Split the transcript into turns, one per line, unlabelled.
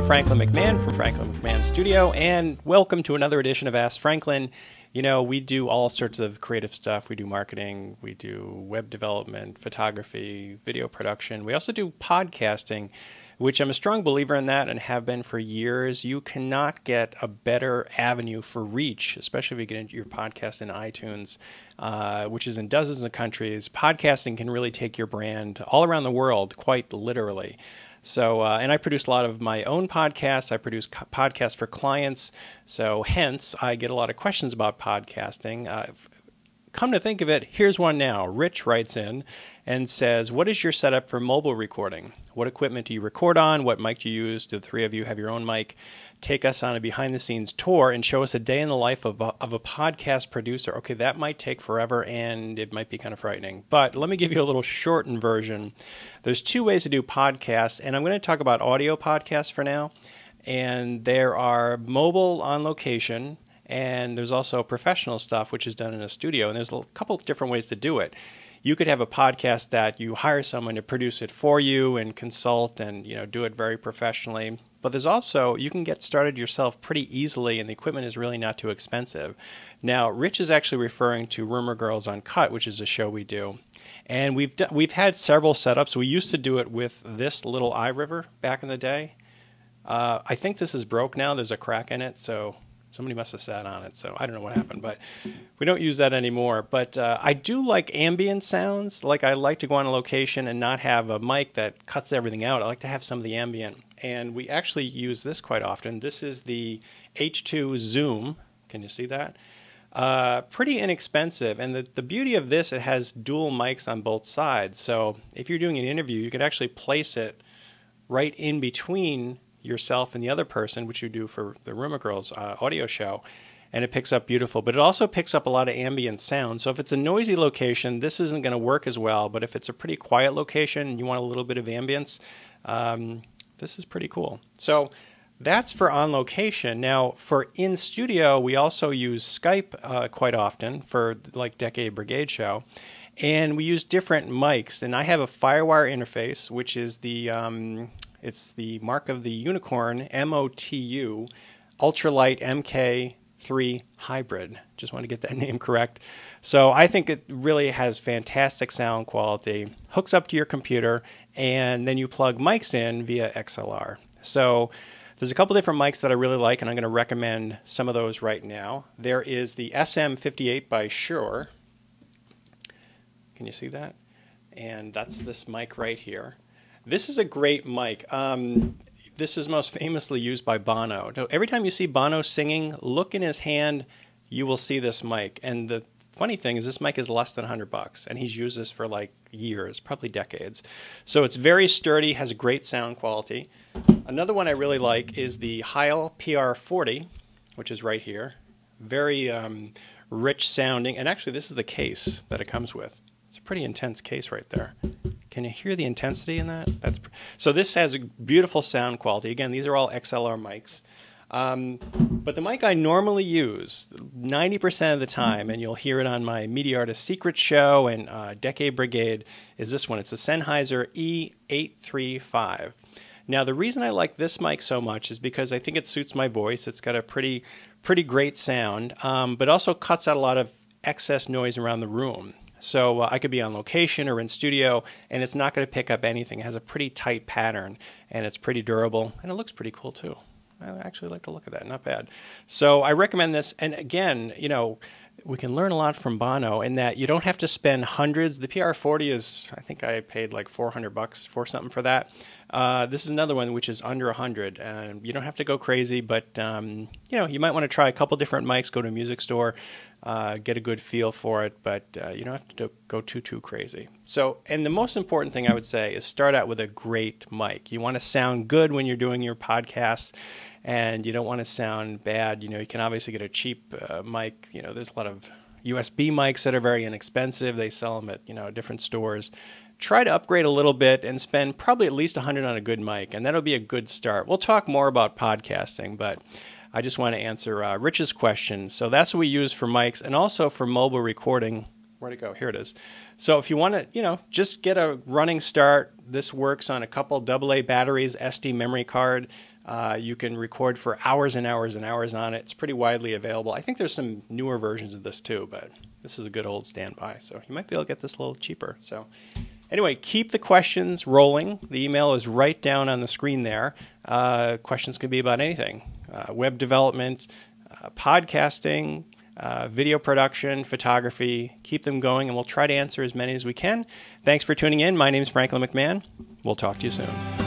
Franklin McMahon from Franklin McMahon Studio, and welcome to another edition of Ask Franklin. You know, we do all sorts of creative stuff. We do marketing, we do web development, photography, video production. We also do podcasting, which I'm a strong believer in that and have been for years. You cannot get a better avenue for reach, especially if you get into your podcast in iTunes, which is in dozens of countries. Podcasting can really take your brand all around the world, quite literally. So, and I produce a lot of my own podcasts. I produce podcasts for clients. So hence, I get a lot of questions about podcasting. Come to think of it, here's one now. Rich writes in and says, what is your setup for mobile recording? What equipment do you record on? What mic do you use? Do the three of you have your own mic? Take us on a behind-the-scenes tour and show us a day in the life of a podcast producer. Okay, that might take forever, and it might be kind of frightening. But let me give you a little shortened version. There's two ways to do podcasts, and I'm going to talk about audio podcasts for now. And there are mobile on location, and there's also professional stuff, which is done in a studio. And there's a couple different ways to do it. You could have a podcast that you hire someone to produce it for you and consult and, you know, do it very professionally. But there's also, you can get started yourself pretty easily, and the equipment is really not too expensive. Now, Rich is actually referring to Rumor Girls Uncut, which is a show we do. And we've had several setups. We used to do it with this little iRiver back in the day. I think this is broke now. There's a crack in it, so somebody must have sat on it, so I don't know what happened, but we don't use that anymore. But I do like ambient sounds. Like, I like to go on a location and not have a mic that cuts everything out. I like to have some of the ambient. And we actually use this quite often. This is the H2 Zoom. Can you see that? Pretty inexpensive. And the beauty of this, it has dual mics on both sides. So if you're doing an interview, you could actually place it right in between yourself and the other person, which you do for the Rumor Girls audio show, and it picks up beautiful. But it also picks up a lot of ambient sound. So if it's a noisy location, this isn't going to work as well. But if it's a pretty quiet location and you want a little bit of ambience, this is pretty cool. So that's for on location. Now, for in studio, we also use Skype quite often for like Decade Brigade show. And we use different mics. And I have a Firewire interface, which is the it's the mark of the unicorn, MOTU, Ultralight MK3 Hybrid. Just want to get that name correct. So I think it really has fantastic sound quality, hooks up to your computer, and then you plug mics in via XLR. So there's a couple different mics that I really like, and I'm going to recommend some of those right now. There is the SM58 by Shure. Can you see that? And that's this mic right here. This is a great mic. This is most famously used by Bono. Every time you see Bono singing, look in his hand, you will see this mic. And the funny thing is this mic is less than $100, and he's used this for like years, probably decades. So it's very sturdy, has a great sound quality. Another one I really like is the Heil PR40, which is right here. Very rich sounding, and actually this is the case that it comes with. It's a pretty intense case right there. Can you hear the intensity in that? So this has a beautiful sound quality. Again, these are all XLR mics. But the mic I normally use 90% of the time, and you'll hear it on my Media Artist Secret show and Decade Brigade, is this one. It's the Sennheiser E835. Now, the reason I like this mic so much is because I think it suits my voice. It's got a pretty great sound, but also cuts out a lot of excess noise around the room. So I could be on location or in studio, and it's not going to pick up anything. It has a pretty tight pattern, and it's pretty durable, and it looks pretty cool too. I actually like the look of that. Not bad. So I recommend this. And again, you know, we can learn a lot from Bono in that you don't have to spend hundreds. The PR40 is, I think I paid like $400 for something for that. This is another one which is under 100, and you don't have to go crazy, but you know, you might want to try a couple different mics, go to a music store, get a good feel for it, but you don't have to go too crazy. So, and the most important thing I would say is start out with a great mic. You want to sound good when you're doing your podcasts, and you don't want to sound bad. You know, you can obviously get a cheap mic. You know, there's a lot of USB mics that are very inexpensive. They sell them at, you know, different stores. Try to upgrade a little bit and spend probably at least $100 on a good mic, and that'll be a good start. We'll talk more about podcasting, but I just want to answer Rich's question. So that's what we use for mics and also for mobile recording. Where'd it go? Here it is. So if you want to, you know, just get a running start, this works on a couple AA batteries, SD memory card. You can record for hours and hours and hours on it. It's pretty widely available. I think there's some newer versions of this too, but this is a good old standby. So you might be able to get this a little cheaper. So anyway, keep the questions rolling. The email is right down on the screen there. Questions can be about anything. Web development, podcasting, video production, photography. Keep them going, and we'll try to answer as many as we can. Thanks for tuning in. My name is Franklin McMahon. We'll talk to you soon.